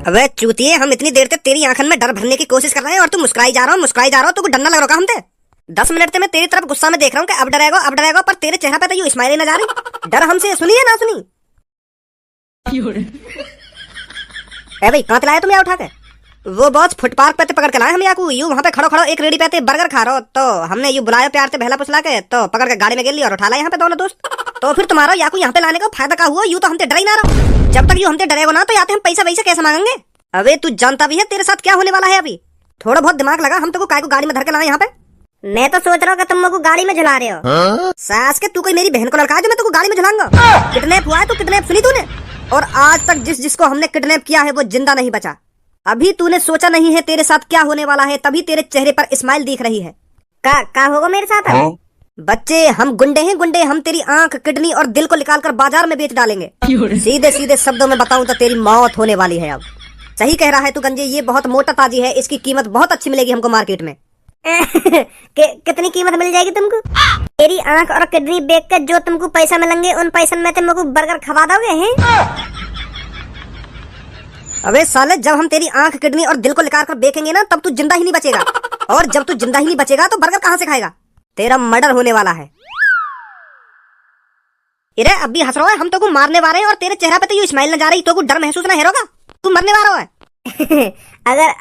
अबे चूतिए, हम इतनी देर से तेरी आंखन में डर भरने की कोशिश कर रहे हैं और तू मुस्कुराई जा रहा हो। तुमको डर ना लग रहा हमसे? 10 मिनट से मैं तेरी तरफ गुस्सा में देख रहा हूँ कि अब डरेगा, पर तेरे चेहरे पे तो यू स्माइल ही नजर आ रही। डर हमसे सुनी है ना सुनी? ए भाई, कहाँ लाया तुम यहाँ उठा के? वो बॉस फुटपाथ पे पकड़ के लाए हम याकू। यू वहाँ पे खड़ो एक रेडी पे बर्गर खा रहा हो, तो हमने यू बुलाया प्यार से बहला पुछला के, तो पकड़ के गाड़ी में गिर लिया और उठा लाए यहाँ पे दोनों दोस्त। तो फिर तुम्हारा याकू यहाँ पे लाने का फायदा का हुआ? यू तो हमसे डर ही ना रहो। जब तक यू हमसे डरेगा ना तो याते हम पैसा वैसे कैसे मांगेंगे? अबे तू जानता भी है तेरे साथ क्या होने वाला है अभी? थोड़ा बहुत दिमाग लगा, हम तो काय को गाड़ी में धर के लाए यहाँ पे। मैं तो सोच रहा हूँ कि तुम लोग गाड़ी में झुला रहे हो। सास के तू कोई मेरी बहन को लड़का है जो मैं तुमको गाड़ी में झुलाऊंगा? किडनैप हुआ है तू, किडनैप सुनी तूने? और आज तक जिसको हमने किडनैप किया है वो जिंदा नहीं बचा। अभी तूने सोचा नहीं है तेरे साथ क्या होने वाला है, तभी तेरे चेहरे पर स्माइल दिख रही है। का होगा मेरे साथ? बच्चे, हम गुंडे हैं गुंडे। हम तेरी आंख, किडनी और दिल को निकाल कर बाजार में बेच डालेंगे। सीधे सीधे शब्दों में बताऊं तो तेरी मौत होने वाली है अब। सही कह रहा है तू गंजे, ये बहुत मोटा ताजी है, इसकी कीमत बहुत अच्छी मिलेगी हमको मार्केट में। कितनी कीमत मिल जाएगी तुमको? तेरी आंख और किडनी बेच कर जो तुमको पैसा मिलेंगे, उन पैसे में तुमको बर्गर खवा दोगे हैं? अबे साले, जब हम तेरी आंख, किडनी और दिल को निकाल कर बेचेंगे ना, तब तू जिंदा ही नहीं बचेगा। और जब तू जिंदा ही नहीं बचेगा तो बर्गर कहाँ से खाएगा? तेरा मर्डर होने वाला है। इरे अब भी हंस रहा है, हम तो को मारने वाले हैं और तेरे चेहरे पे तो ये स्माइल न जा रही, तो को डर महसूस ना हेरोगा? तू मरने वाला है।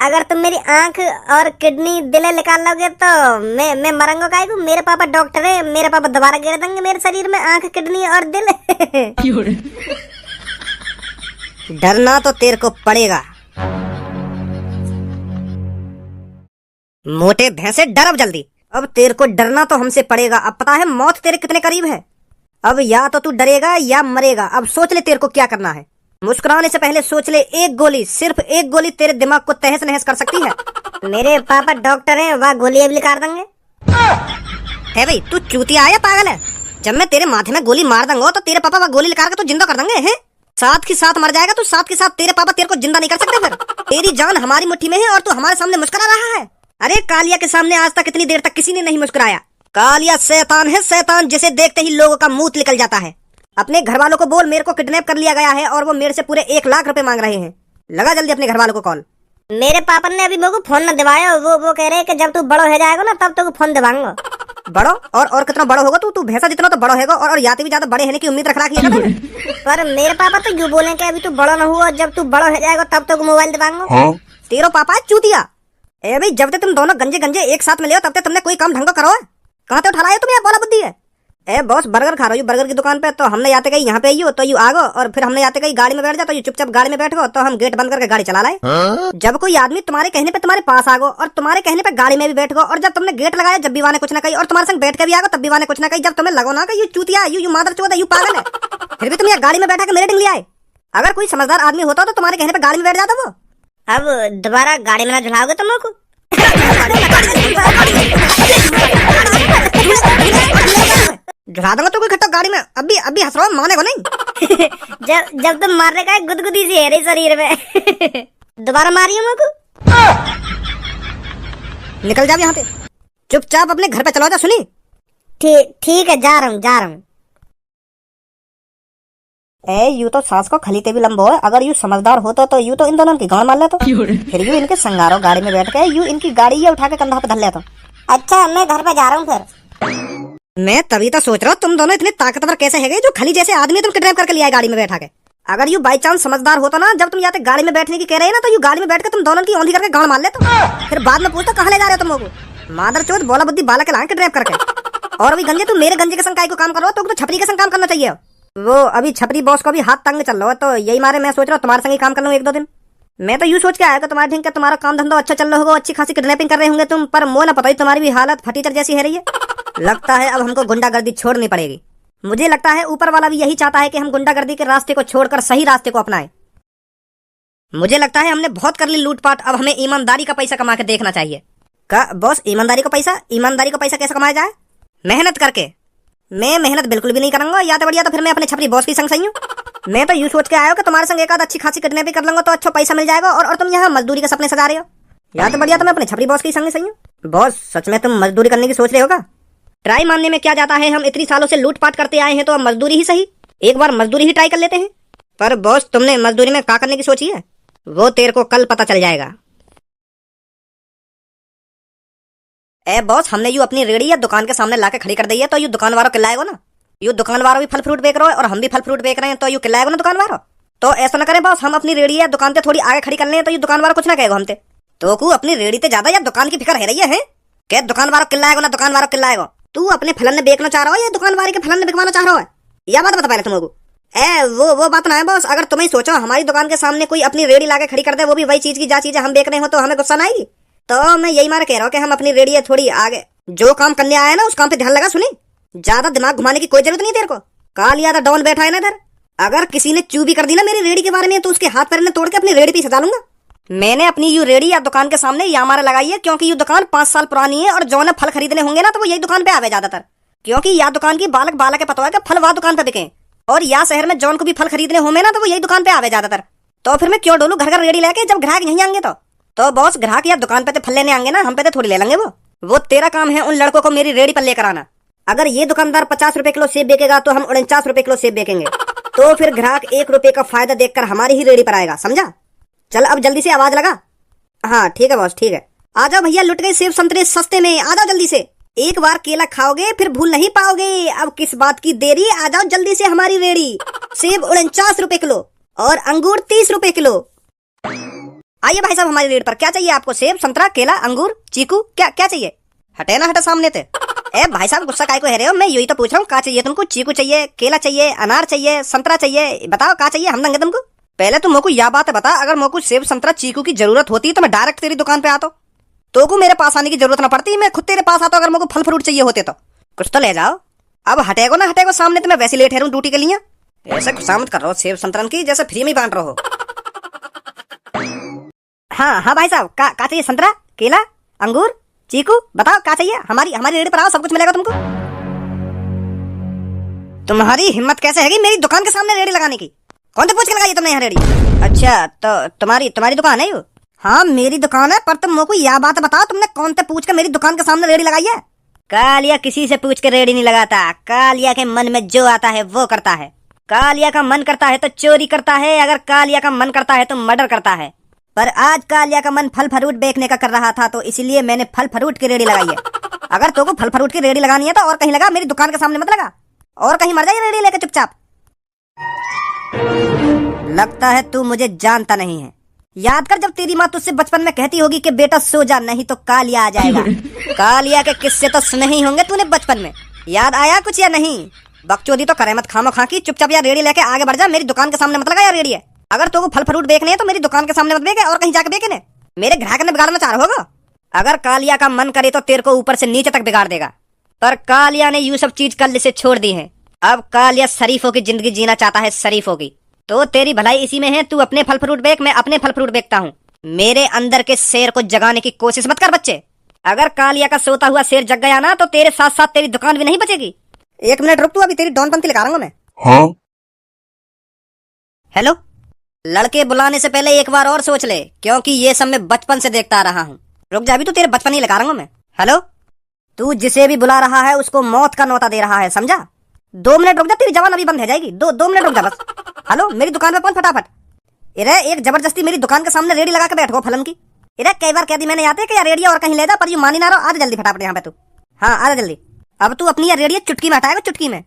अगर तुम मेरी आंख और किडनी दिल निकाल लोगे तो मैं मरूंगा काहे को? मेरे पापा डॉक्टर है, मेरे पापा दोबारा गिर देंगे मेरे शरीर में आंख, किडनी और दिल। डरना तो तेरे को पड़ेगा। मोटे भैंसे, डर अब जल्दी। अब तेरे को डरना तो हमसे पड़ेगा। अब पता है मौत तेरे कितने करीब है। अब या तो तू डरेगा या मरेगा। अब सोच ले तेरे को क्या करना है। मुस्कुराने से पहले सोच ले, एक गोली, सिर्फ एक गोली तेरे दिमाग को तहस नहस कर सकती है। मेरे पापा डॉक्टर हैं, वह गोली भी निकाल देंगे। है भाई, तू चूतिया है या पागल है? जब मैं तेरे माथे में गोली मार दूंगा तो तेरे पापा वह गोली निकाल के तो जिंदा कर देंगे हैं? साथ के साथ मर जाएगा तू, साथ के साथ तेरे पापा तेरे को जिंदा नहीं कर सकते। फिर तेरी जान हमारी मुट्ठी में है और तू हमारे सामने मुस्कुरा रहा है। अरे कालिया के सामने आज तक इतनी देर तक किसी ने नहीं मुस्कुराया। कालिया शैतान है, शैतान, जिसे देखते ही लोगों का मुंह निकल जाता है। अपने घर वालों को बोल मेरे को किडनैप कर लिया गया है और वो मेरे से पूरे 1 लाख रुपए मांग रहे हैं। लगा जल्दी अपने घर वालों को कॉल। मेरे पापा ने अभी मेरे को फोन न दिवाया। वो कह रहे हैं कि जब तू बड़ो हो जाएगा ना तब तो फोन दिवाऊंगा। बड़ो और कितना बड़ो होगा तू भैंसा जितना तो बड़ो होगा और याते भी ज्यादा बड़े होने की उम्मीद रख रखी है। पर मेरे पापा तो यूं बोले कि अभी तू बड़ा ना हुआ, जब तू बड़ा हो जाएगा तब तो मोबाइल दिवाऊंगा। तेरो पापा है चूतिया। ए भाई, जब तक तुम दोनों गंजे गंजे एक साथ मिले हो तब तक तुमने कोई काम ढंग का करो। कहाँ से उठा लाए तुम? बोला बुद्धि है। ए बॉस, बर्गर खा रही हूँ बर्गर की दुकान पे, तो हमने याते गई यहाँ पे आई तो यू आगो, और फिर हमने याते गई गाड़ी में बैठ जा तो यू चुपचाप गाड़ी में बैठ गो, तो हम गेट बंद करके गाड़ी चला लाए। जब कोई आदमी तुम्हारे कहने पे तुम्हारे पास आगो और तुम्हारे कहने पे गाड़ी में भी बैठ गो, और जब तुमने गेट लगाया जब भी वाने कुछ ना कही, और तुम्हारे संग बैठ के भी आगो तब भी वाने कुछ ना कही, जब तुम्हें लगो ना कि यू चूतिया, यू मादर चौदह, यू पागल है, फिर भी तुम यहाँ गाड़ी में बैठा के मेरे डिंग आए। अगर कोई समझदार आदमी होता तो तुम्हारे कहने पे गाड़ी में बैठ जाता वो। अब दोबारा गाड़ी में ना झुलाओगे तुम लोग को? झुला दूंगा तो कोई खट्टा गाड़ी में। अभी हंस रहा हूँ, माने को नहीं। जब तुम मारने का गुदगुदी सी है रे शरीर में। दोबारा मारियो मेरे को। निकल जाओ यहाँ पे, चुपचाप अपने घर पे चलो जा। सुनी? ठीक है, जा रहा हूँ। ए यू तो सास को खलीते भी लंबो है। अगर यू समझदार होता तो यू तो इन दोनों की गांड मार लेता। फिर यू इनके संगारो गाड़ी में बैठ के यू इनकी गाड़ी ये उठा के कंधा पे धर लेता। अच्छा, मैं घर पे जा रहा हूँ फिर। मैं तभी तो सोच रहा हूँ तुम दोनों इतने ताकतवर कैसे है जो खली जैसे आदमी तुम किडनैप करके लिया गाड़ी में बैठा के। अगर यू बाई चांस समझदार होता ना, जब तुम यहाँ गाड़ी में बैठने की कह रहे हैं ना, तो यू गाड़ी में बैठ के तुम दोनों की औंधी करके गांड मार लेते। फिर बाद में पूछता कहाँ ले जा रहे हो तुम लोग? मादर चोद, बोला बुद्धि बालक लाए किडनैप करके। और अभी गंजे, तुम मेरे गंजे के संग काय को काम करो, तो छपरी के संग काम करना चाहिए। वो अभी छपरी बॉस को भी हाथ तंग चल रहा है, तो यही मारे मैं सोच रहा हूँ तुम्हारे संग ही काम कर लूँ 1-2 दिन। मैं तो यूँ सोच के आया कि तुम्हारे ढंग का तुम्हारा काम धंधा अच्छा चल रहा होगा, अच्छी खासी किडनैपिंग कर रहे होंगे तुम, पर मोह ना पता ही तुम्हारी भी हालत फटीचर जैसी है रही है। लगता है अब हमको गुंडागर्दी छोड़नी पड़ेगी। मुझे लगता है ऊपर वाला भी यही चाहता है कि हम गुंडागर्दी के रास्ते को छोड़कर सही रास्ते को अपनाएं। मुझे लगता है हमने बहुत कर ली लूटपाट, अब हमें ईमानदारी का पैसा कमा के देखना चाहिए। का बॉस, ईमानदारी का पैसा कैसे कमाया जाए? मेहनत करके। मैं मेहनत बिल्कुल भी नहीं करूंगा, या तो बढ़िया तो फिर मैं अपने छपरी बॉस की संग सही हूँ। मैं तो यूँ सोच के आया हूँ कि तुम्हारे संग एक आध अच्छी खासी किडनैपिंग कर लूंगा तो अच्छा पैसा मिल जाएगा, और तुम यहाँ मजदूरी के सपने सजा रहे हो। या तो बढ़िया तो मैं अपने छपरी बॉस की संग सही हूँ। बॉस, सच में तुम मजदूरी करने की सोच रहे हो क्या? ट्राई मानने में क्या जाता है, हम इतनी सालों से लूटपाट करते आए हैं तो अब मजदूरी ही सही। एक बार मजदूरी ही ट्राई कर लेते हैं। पर बॉस तुमने मजदूरी में क्या करने की सोची है वो तेरे को कल पता चल जाएगा। ए बॉस, हमने यू अपनी रेड़ी या दुकान के सामने लाके खड़ी कर दी है तो यू दुकान वालों किल्लाएगो ना। यू दुकान वालों भी फल फ्रूट बेच रहे हो और हम भी फल फ्रूट बेच रहे हैं तो यू किल्लाएगो ना दुकान वालों। तो ऐसा ना करें बॉस, हम अपनी रेड़ी या दुकान से थोड़ी आगे खड़ी कर लें तो यू दुकान वालों कुछ ना कहेगा हमसे। तो को अपनी रेड़ी से ज्यादा या दुकान की फिक्र है रही है क्या? दुकान वालों किल्लाएगो ना, दुकान वालों किल्लाएगो। तू अपने फलन ने बेचना चाह रहा हो या दुकान वाले के फलन ने बिकवाना चाह रहा है? यह बात बता पहले तुमको। वो बात ना है बॉस, अगर तुम ही सोचो हमारी दुकान के सामने कोई अपनी रेड़ी लाके खड़ी कर दे, वो भी वही चीज की जा चीजें हम बेच रहे हो, तो हमें गुस्सा ना आएगी? तो मैं यही मार कह रहा हूँ कि हम अपनी रेड़ी थोड़ी आगे जो काम करने आया है ना उस काम पे ध्यान लगा। सुनी, ज्यादा दिमाग घुमाने की कोई जरूरत नहीं तेरे को। काल याद डॉन बैठा है ना इधर, अगर किसी ने चू भी कर दी ना मेरी रेड़ी के बारे में तो उसके हाथ पैर ने तोड़ के अपनी रेड़ी पे सजा लूंगा। मैंने अपनी यू रेड़ी या दुकान के सामने या मारा लगाई है क्योंकि यू दुकान 5 साल पुरानी है और जो ने फल खरीदने होंगे ना तो वो यही दुकान पे आवे ज्यादातर, क्योंकि या दुकान की बालक बालक के पता है कि फल वहां दुकान पे बिके, और या शहर में जौन को भी फल खरीदने होंगे ना तो वो यही दुकान पे आवे ज्यादातर। तो फिर मैं क्यों डोलू घर घर रेड़ी लेके जब ग्राहक नहीं आएंगे? तो बॉस ग्राहक या दुकान पे तो फल लेने आएंगे ना, हम पे तो थोड़ी ले लेंगे। वो तेरा काम है उन लड़कों को मेरी रेड़ी पर लेकर आना। अगर ये दुकानदार 50 रुपए किलो सेब बेचेगा तो हम 49 रुपए किलो सेब बेचेंगे, तो फिर ग्राहक 1 रुपए का फायदा देखकर हमारी ही रेड़ी पर आएगा, समझा? चल अब जल्दी से आवाज लगा। हाँ ठीक है बॉस, ठीक है। आ जाओ भैया, लुट गए सेब संतरे सस्ते में, आ जाओ जल्दी से। एक बार केला खाओगे फिर भूल नहीं पाओगे। अब किस बात की देरी, आ जाओ जल्दी से हमारी रेड़ी। सेब 49 रुपए किलो और अंगूर 30 रुपए किलो। आइए भाई साहब हमारी रेट पर, क्या चाहिए आपको? सेब, संतरा, केला, अंगूर, चीकू, क्या क्या चाहिए? हटे ना हटे सामने थे। ए भाई साहब गुस्सा काहे को है रहे हो? मैं यही तो पूछ रहा हूँ, क्या चाहिए तुमको? चीकू चाहिए, केला चाहिए, अनार चाहिए, संतरा चाहिए, बताओ क्या चाहिए, हम देंगे तुमको। पहले तुम मोको यह बात बता, अगर मोको सेब संतरा चीकू की जरूरत होती तो मैं डायरेक्ट तेरी दुकान पे आता तो को मेरे पास आने की जरूरत ना पड़ती, मैं खुद तेरे पास आता अगर मोको फल फ्रूट चाहिए होते तो। कुछ तो ले जाओ। अब हटेगो ना हटेगो सामने, तो मैं वैसे लेट हूँ ड्यूटी के लिए। ऐसे गुस्सा मत कर रहा हो सेब संतरन की, जैसे फ्री में बांट रहा हो। हाँ हाँ भाई साहब, का चाहिए? संतरा, केला, अंगूर, चीकू, बताओ क्या चाहिए? हमारी रेडी पर आओ, सब कुछ मिलेगा तुमको। तुम्हारी हिम्मत कैसे हैगी मेरी दुकान के सामने रेडी लगाने की? कौन से पूछ के लगाई तुमने यहाँ रेडी? अच्छा तो तुम्हारी दुकान है यो? हाँ मेरी दुकान है, पर तुम मोको यह बात बताओ तुमने कौन से पूछ के मेरी दुकान के सामने रेडी लगाई है? कालिया किसी से पूछ के रेडी नहीं लगाता, कालिया के मन में जो आता है वो करता है। कालिया का मन करता है तो चोरी करता है, अगर कालिया का मन करता है तो मर्डर करता है। पर आज कालिया का मन फल फ्रूट बेचने का कर रहा था तो इसलिए मैंने फल फ्रूट की रेडी लगाई है। अगर तो को फल फ्रूट की रेडी लगानी है तो और कहीं लगा, मेरी दुकान के सामने मत लगा, और कहीं मर जाए रेडी लेकर चुपचाप। लगता है तू मुझे जानता नहीं है। याद कर जब तेरी माँ तुझसे बचपन में कहती होगी कि बेटा सो जा नहीं तो कालिया आ जाएगा। कालिया के किस्से तो सुने ही होंगे तूने बचपन में, याद आया कुछ या नहीं? बकचोदी तो करे मत खामो खा की, चुपचाप यार रेडी लेके आगे बढ़ जा, मेरी दुकान के सामने मत लगा यार रेडी है। अगर तो फल फ्रूट बेचने है तो मेरी दुकान के सामने मत बेचे, और कहीं जाके बेचने, मेरे ग्राहक ने बिगाड़ना चाह रहा होगा। अगर कालिया का मन करे तो तेरे को ऊपर से नीचे तक बिगाड़ देगा, पर कालिया ने यू सब चीज कल से छोड़ दी है। अब कालिया शरीफों की जिंदगी जीना चाहता है, शरीफों की। तो तेरी भलाई इसी में है, तू अपने फल फ्रूट बेच, मैं अपने फल फ्रूट बेचता हूँ। मेरे अंदर के शेर को जगाने की कोशिश मत कर बच्चे। अगर कालिया का सोता हुआ शेर जग गया ना तो तेरे साथ साथ तेरी दुकान भी नहीं बचेगी। 1 मिनट रुक, तू अभी तेरी डॉन पंक्ति लगा रहा हूँ मैं। हाँ? हेलो, लड़के बुलाने से पहले एक बार और सोच ले, क्योंकि ये सब मैं बचपन से देखता आ रहा हूँ। रुक जा, अभी तो तेरे बचपन ही लगा रहा हूँ मैं। हेलो, तू जिसे भी बुला रहा है उसको मौत का नौता दे रहा है, समझा? 2 मिनट रुक जा, तेरी जवान अभी बंद हो जाएगी। 2 मिनट रुक जा बस। हेलो, मेरी दुकान पे पहुंच फटाफट। इरे एक जबरदस्ती मेरी दुकान के सामने रेडी लगा के बैठो फलन की। इरे कई बार कह दी मैंने आते कि यार रेडियो और कहीं ले जा, पर यू मानी ना रहो। आ जा जल्दी फटाफट यहाँ पे तू। हाँ आ जा जल्दी। अब तू अपनी यार रेडियो चुटकी में हटाएगा, चुटकी में।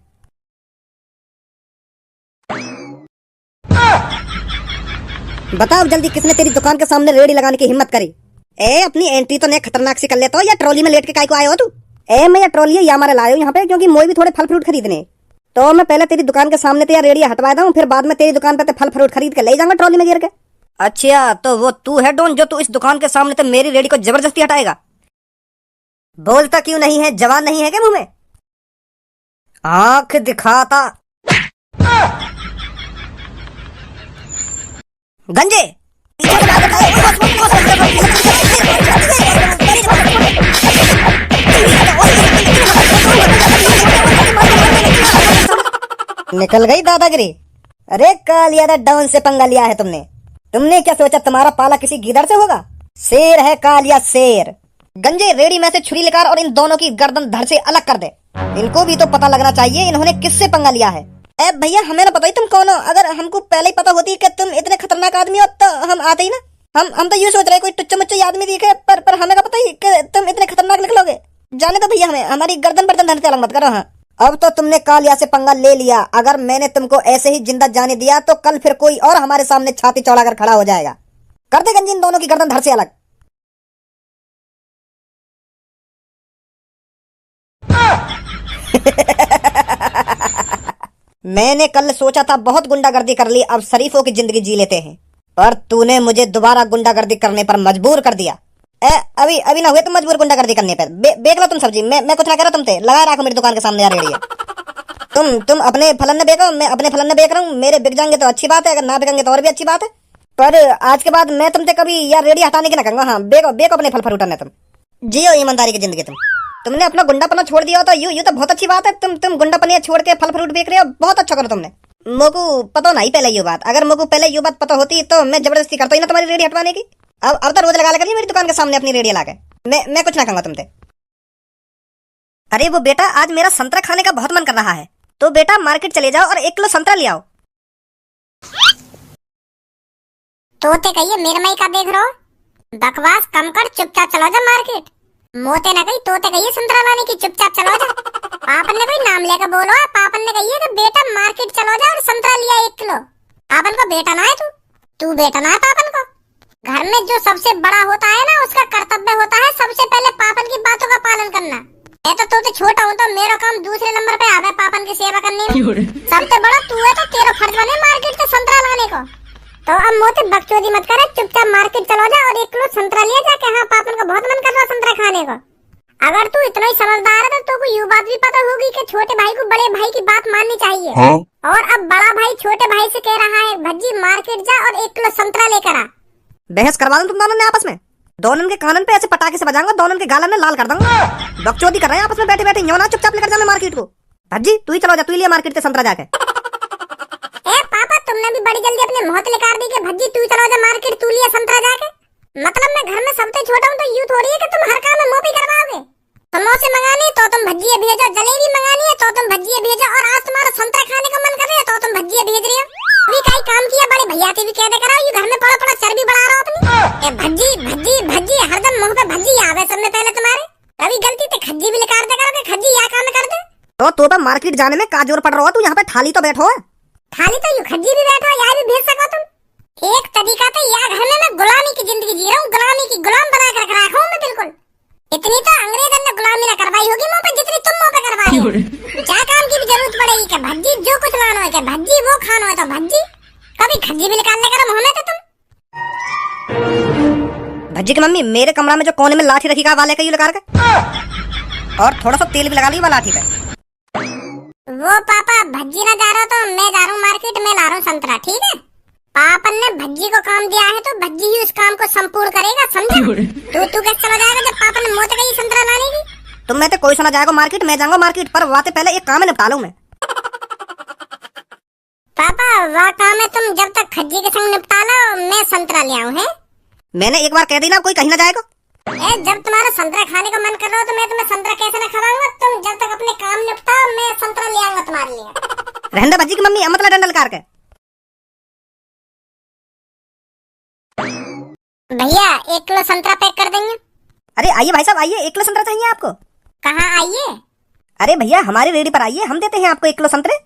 बताओ जल्दी किसने तेरी दुकान के सामने रेडी लगाने की हिम्मत करी? ए अपनी एंट्री तो नहीं खतरनाक सी कर लेता हो, या ट्रॉली में लेट के काहे को आए हो तू? ए मैं ये ट्रॉली या हमारे लाए हो यहाँ पे क्योंकि मोई भी थोड़े फल फ्रूट खरीदने, तो मैं पहले तेरी दुकान के सामने तो रेडिया हटवा दूं, फिर बाद में तेरी दुकान पे फल फ्रूट खरीद के ले जाऊंगा ट्रॉली में गिर के। अच्छा तो वो तू है डॉन जो तू इस दुकान के सामने तो मेरी रेडी को जबरदस्ती हटाएगा? बोलता क्यों नहीं है? जवान नहीं है क्या मुंह में? आंख दिखाता गंजे निकल गई दादागिरी। अरे कालिया डाउन से पंगा लिया है तुमने क्या सोचा तुम्हारा पाला किसी गीदड़ से होगा? शेर है कालिया, शेर। गंजे रेडी में से छुरी लेकर और इन दोनों की गर्दन धड़ से अलग कर दे। इनको भी तो पता लगना चाहिए इन्होंने किससे पंगा लिया है। ए भैया, हमें ना पता ही तुम कौन हो। अगर हमको पहले ही पता होती कि तुम इतने खतरनाक आदमी हो तो हम आते ही ना। हम तो ये सोच रहे कोई टुच्चा मुच्चा आदमी दिखे, पर हमें का पता ही कि तुम इतने खतरनाक निकलोगे। जाने दो भैया, हमें हमारी गर्दन बर्दन धरते अलग मत करो। हाँ, अब तो तुमने कालिया से पंगा ले लिया। अगर मैंने तुमको ऐसे ही जिंदा जाने दिया तो कल फिर कोई और हमारे सामने छाती चौड़ा कर खड़ा हो जाएगा। कर दे गंजी इन दोनों की गर्दन धड़ से अलग। मैंने कल सोचा था बहुत गुंडागर्दी कर ली, अब शरीफों की जिंदगी जी लेते हैं, पर तूने मुझे दोबारा गुंडागर्दी करने पर मजबूर कर दिया। अभी ना हुए तुम मजबूर गुंडागर्दी करने पर। बेच लो तुम सब्जी, मैं कुछ ना कह रहा, तुम थे लगा रखो मेरी दुकान के सामने यार रेडियो। तुम अपने फलन बेचो, मैं अपने फलन बेच रहा हूँ। मेरे बिक जाएंगे तो अच्छी बात है, अगर ना बिकेंगे तो और भी अच्छी बात है। पर आज के बाद मैं तुमसे कभी यार रेडी हटाने की ना कहूंगा। हाँ, बेको अपने फल फ्रूट ने। तुम जियो ईमानदारी की जिंदगी। तुमने अपना गुंडापना छोड़ दिया हो तो यू तो बहुत अच्छी बात है। तुम गुंडापनिया छोड़ के फल फ्रूट बेच रहे हो, बहुत अच्छा करो तुमने। मोको पता नहीं पहले ये बात। अगर मोको पहले ये बात पता होती तो मैं जबरदस्ती करता ही ना तुम्हारी रेडी हटवाने की। अब तो रोज लगा करिए मेरी दुकान के सामने अपनी रेडी लाके। मैं कुछ ना कहूंगा तुमसे। अरे वो बेटा, आज मेरा संतरा खाने का बहुत मन कर रहा है, तो बेटा मार्केट चले जाओ और 1 किलो संतरा ले आओ। तोते कहिए मेरे मई का देख रहो, बकवास कम कर, चुपचाप चलो जा मार्केट। मोते ना कही तोते कहिए संतरा लाने की, चुपचाप चलो जा। पापन ने कोई नाम लेकर बोलो है, पापन ने कहिए कि बेटा मार्केट चलो जा और संतरा लिया 1 किलो। पापन को बेटा ना है तू बेटा ना है पापन को। घर में जो सबसे बड़ा होता है ना, उसका कर्तव्य होता है सबसे पहले पापन की बातों का पालन करना। मैं तो छोटा हूँ तो मेरा काम दूसरे नंबर पे आवे पापन की सेवा करने में। सबसे बड़ा तू है तो तेरा फर्ज बने मार्केट से संतरा लाने को। तो अब मोते बकचोदी मत करे, चुपचाप मार्केट चलो जा और 1 किलो संतरा लिया जाके। हाँ, पापन को बहुत मन कर रहा संतरा खाने को। अगर तू इतना ही समझदार है तो को ये बात भी पता होगी कि छोटे भाई को बड़े भाई की बात माननी चाहिए। हाँ? और अब बड़ा भाई छोटे भाई से कह रहा है भज्जी मार्केट जा और 1 किलो संतरा लेकर आ। बहस करवा दूं तुम दोनों ने आपस में। दोनों के कानन पे ऐसे पटाखे से बजाऊंगा, दोनों के गालन में लाल कर दूंगा। बकचोदी कर रहे हैं आपस में बैठे बैठे। यो ना चुपचाप लेकर जा मैं मार्केट को। भज्जी तू ही चलो जा, तू ही लिया मार्केट से संतरा जाके। तुमने भी बड़ी जल्दी अपने मुंह निकाल दी कि भज्जी तू चलो जा मार्केट, तू लिया संतरा जाके। मतलब मैं घर में सबसे छोटा हूँ तो यूं थोड़ी है कि तुम हर काम में मोपी करवाओगे। समोसे मंगाने तो तुम भज्जिए भेजो, जलेबी मंगानी है तो तुम भज्जिए भेजो, और आज तुम्हारा संतरा खाने का मन कर रहा है तो तुम भज्जिए भेज रही हो। अभी कई काम किया बड़े भैया से भी कह दे कराओ, ये घर में पड़ा पड़ा चर्बी बढ़ा रहा हो अपनी। भज्जी भज्जी भज्जी हरदम मुंह पे भज्जी आवे सबने पहले तुम्हारे। कभी गलती से खज्जी भी निकाल दे करो कि खज्जी यह काम कर दे। तो मार्केट जाने में का जोर पड़ रहा हो, तू यहाँ पे थाली तो बैठो है। खाली तो यू खज्जी भी बैठो, यार भी भेज सको तुम। एक तरीका तो यार घर में मैं गुलामी की जिंदगी जी रहा हूँ, गुलामी की गुलाम बना कर रखा हूँ मैं बिल्कुल। इतनी तो अंग्रेजों ने गुलामी ना करवाई होगी मुंह पे जितनी तुम मुंह पे करवा रहे हो। क्या काम की भी जरूरत पड़ेगी कि भज्जी जो कुछ लाना है, कि भज्जी वो खाना है तो भज्जी। कभी खज्जी भी निकालने का मुंह में तो तुम। भज्जी की मम्मी, मेरे कमरा में जो कोने में लाठी रखी का वाले का यू लगा के, और थोड़ा सा तेल भी लगा ली लाठी पे। वो पापा भज्जी ना जा रहा तो मैं जा रहा हूँ मार्केट में, ला रहा हूँ संतरा, ठीक है। पापन ने भज्जी को काम दिया है तो भज्जी ही उस काम को संपूर्ण करेगा, समझा। तू कैसे चला जाएगा जब पापन ने मोते गई संतरा लाने की। तुम में तो कोई सुना जाएगा मार्केट, मैं जाऊंगा मार्केट, पर वाते पहले एक काम निपटा लूं मैं। पापा वह काम है तुम जब तक खज्जी के संग निपटा लो, मैं संतरा ले आऊं है। मैंने एक बार कह दी ना, कोई कहीं ना जाएगा। जब तुम्हारा संतरा खाने का मन कर रहा हो तो मैं तुम्हें संतरा कैसे ना खवाऊंगा। तुम जब तक अपने काम निपटाओ मैं संतरा ले आऊंगा तुम्हारे लिए। रहने भज्जी की मम्मी, मतलब डंडल कार के। भैया 1 किलो संतरा पैक कर देंगे। अरे आइए भाई साहब आइए, 1 किलो संतरा चाहिए आपको? कहाँ आइए? अरे भैया हमारी रेडी पर आइए, हम देते हैं आपको 1 किलो संतरे।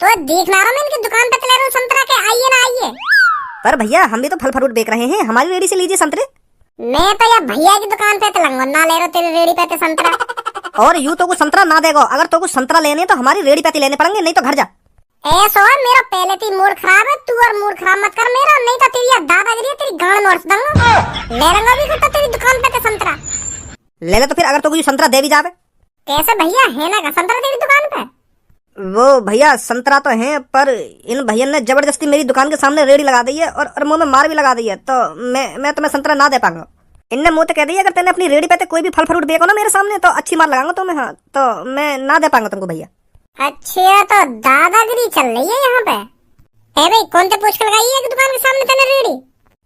तो देख ना रहा मैं इनकी दुकान पे चला रहा हूँ संतरा के, आइए ना आइए। पर भैया हम भी तो फल फ्रूट बेच रहे हैं, हमारी रेडी से लीजिए संतरे। मैं तो यार भैया की दुकान पे तलंगो ना ले रहा तेरी रेडी पे संतरा। और यूं तो कुछ संतरा ना देगा, अगर तो कुछ संतरा लेने तो हमारी रेडी पे लेने पड़ेंगे, नहीं तो घर जा। ऐसा है मेरा पहले ही मूड खराब है, तू और मूड खराब मत कर मेरा, नहीं तो तेरी दादागिरी तेरी गांड मोड़ दूंगा। ले लूंगा भी खट्टा तेरी दुकान पे संतरा। ले ले तो फिर, अगर तो कुछ संतरा दे भी जावे। कैसे भैया है ना का संतरा तेरी दुकान पे? वो भैया संतरा तो है, पर इन भैया ने जबरदस्ती मेरी दुकान के सामने रेडी लगा दी है और मुंह में मार भी लगा दी है, तो मैं तुम्हें संतरा ना दे पाऊंगा। इनने मुंह तो कह दी अगर तेने अपनी रेडी पे कोई भी फल फ्रूट बेचो ना मेरे सामने तो अच्छी मार लगाऊंगा तुम्हें। हाँ, तो मैं ना दे पाऊंगा तुमको भैया। अच्छा तो दादागिरी चल रही है यहाँ पे। ए भाई कौन से पूछ कर लगाई है दुकान के सामने तेने रेडी?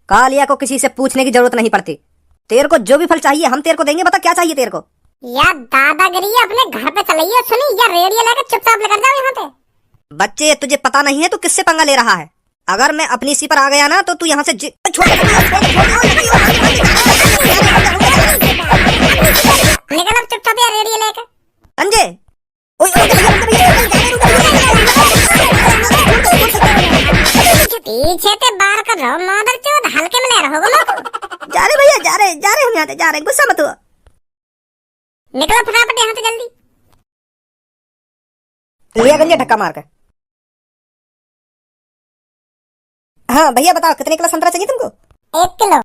कालिया को किसी से पूछने की जरूरत नहीं पड़ती, तेरे को जो भी फल चाहिए हम तेरे को देंगे, बता क्या चाहिए तेरे को। यार दादागिरी अपने घर पे चलिए, सुनी या रेडियो लेकर चुपचाप लेकर जाओ यहाँ पे। बच्चे तुझे पता नहीं है तू किससे पंगा ले रहा है। अगर मैं अपनी सी पर आ गया ना तो तू यहाँ से निकल अब चुपचाप यार रेडियो लेकर। अंजे पीछे ते बार कर रहो मादर चोद, हल्के में ले रहोगे लोग। जा रहे भैया, जा रहे हम यहाँ से जा रहे, गुस्सा मत हुआ। निकलो फटाफट यहाँ से जल्दी। लिया गंजे धक्का मार कर। हाँ भैया बताओ कितने किलो संतरा चाहिए तुमको? 1 किलो।